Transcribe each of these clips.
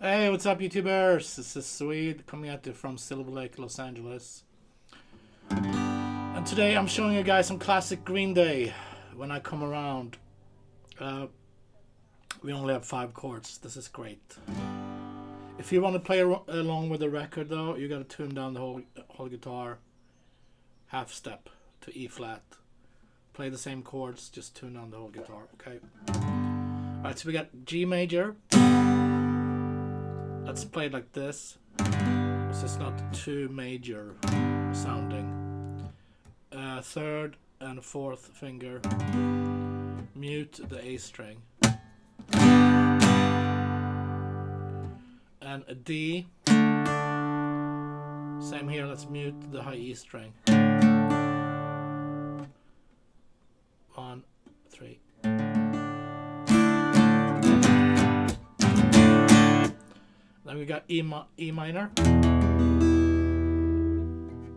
Hey, what's up, YouTubers? This is Swede coming at you from Silver Lake, Los Angeles. And today I'm showing you guys some classic Green Day. When I come around, we only have 5 chords. This is great. If you want to play along with the record, though, you got to tune down the whole guitar half step to E flat. Play the same chords, just tune down the whole guitar. Okay. All right. So we got G major. Let's play it like this. This is not too major sounding. Third and fourth finger. Mute the A string. And a D. Same here, let's mute the high E string. 1, 3. Then we got E minor.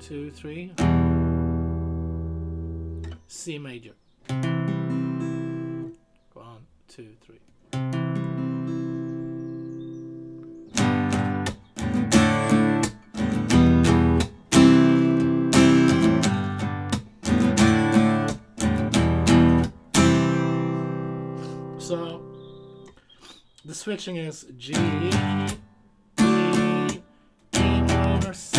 2, 3. C major. 1, 2, 3. So the switching is G, E, E minor, C,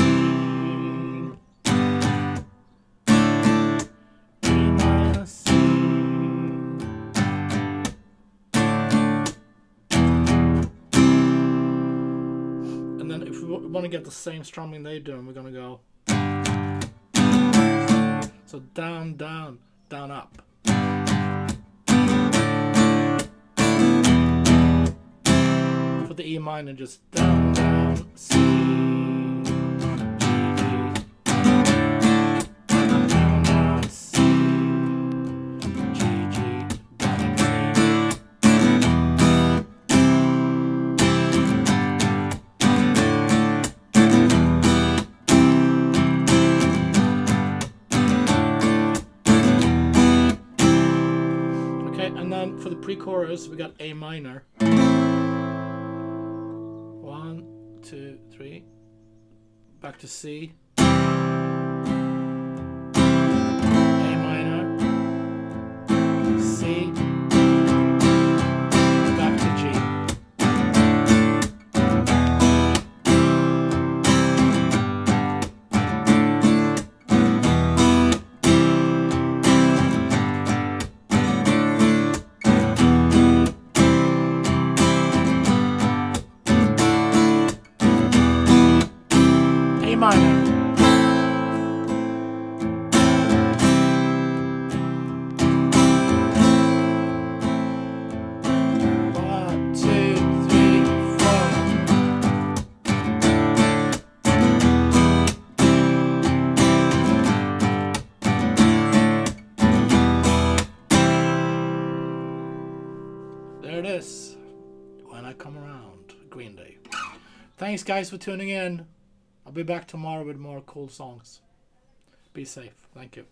E minor, C. And then if we want to get the same strumming they're doing, we're going to go. So down, down, down, up. For the E minor, just down, down, C, G, down, down, C, G, G, down, okay, and then for the pre-chorus, we got A minor. 1, 2, 3. Back to C. A minor. C. Back to G. A minor. One, 2, 3, 4. There it is. When I come around, Green Day. Thanks, guys, for tuning in. I'll be back tomorrow with more cool songs. Be safe. Thank you.